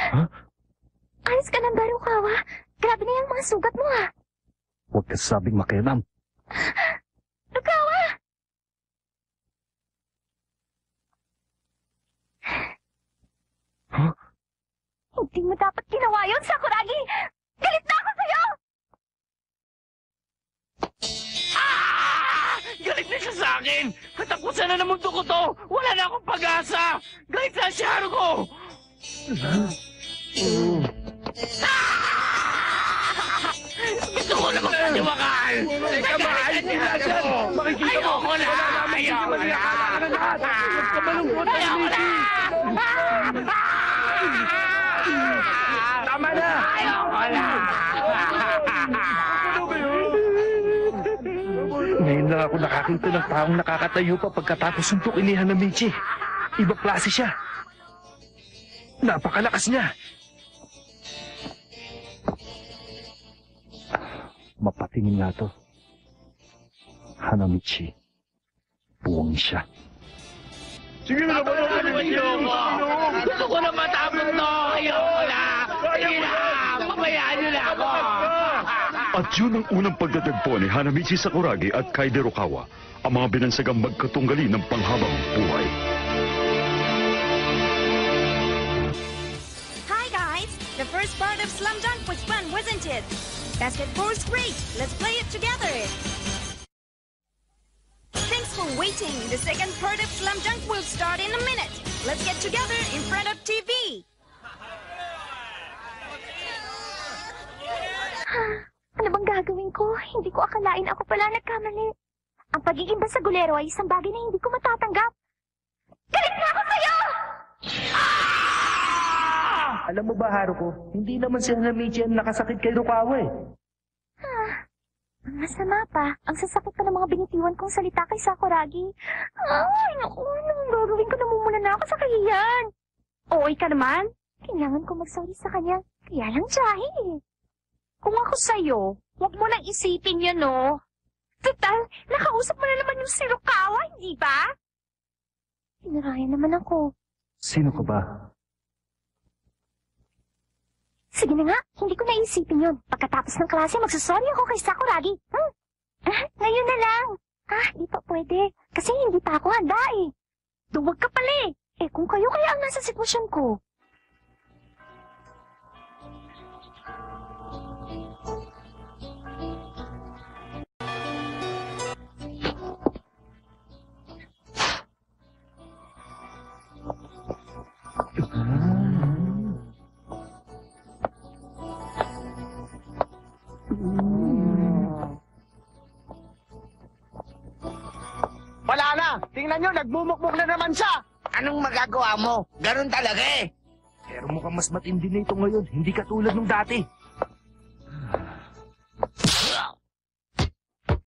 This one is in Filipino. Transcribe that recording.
Ha? Ayos ka ng Barukawa. Grabe na yung mga sugat mo, ha? Huwag ka sabing makialam. Rukawa! Huh? Hindi mo dapat ginawa yun, Sakuragi! Galit na ako sa'yo! Galit na siya sa akin! Katapusan na ng mundo ko to! Wala na akong pag-asa! Galit na si Haruko! Gusto ko na magpaniwakal! Teka ba? Ayos mo na dyan! Makikita mo! Ayoko na! Ayoko na! Huwag ka malungkot na Ayoko na! Tama na! Ayoko na! Ngayon lang ako nakakita ng taong nakakatayo pa pagkatapos suntukin ni Hanamichi. Ibang klase siya. Napakalakas niya. Mapatingin nga to. Hanamichi. Buwang siya. Sige na naman! Ayoko! Gusto ko na matapos to! Ayoko na! Sige na! Pabayaan niyo na ako! At yun ang unang pagdadagpo ni Hanamichi Sakuragi at Kaide Rukawa, ang mga binansagang magkatunggali ng panghabang buhay. Hi guys! The first part of Slam Dunk was fun, wasn't it? Basketball's great! Let's play it together! Thanks for waiting! The second part of Slam Dunk will start in a minute! Let's get together in front of TV! Ano bang gagawin ko? Hindi ko akalain ako pala nagkamali. Ang pagiging basagulero ay isang bagay na hindi ko matatanggap. Galit na ako sa'yo! Alam mo ba, Haruko, hindi naman si Hanamichi ang nakasakit kay Rukawa eh. Ang masama pa, ang sasakit pa ng mga binitiwan kong salita kay Sakuragi. Ay, naku, anong gagawin ko? Namumula na ako sa kahiyan. Oy ka naman! Kailangan ko mag-sorry sa kanya. Kaya lang tiyahin eh. Kung ako sa'yo, huwag mo nang isipin yun, no? Total, nakausap mo na naman yung si Rukawa, hindi ba? Pinarayan naman ako. Sino ka ba? Sige na nga, hindi ko naisipin yun. Pagkatapos ng klase, magsasorry ako kay Sakuragi. Ngayon na lang. Di pa pwede. Kasi hindi pa ako handa eh. Duwag ka pala eh. Kung kayo kaya ang nasa sitwasyon ko. Wala na! Tingnan nyo, nagmumukmuk na naman siya! Anong magagawa mo? Ganun talaga eh! Pero mukhang mas matindi na ito ngayon, hindi katulad nung dati.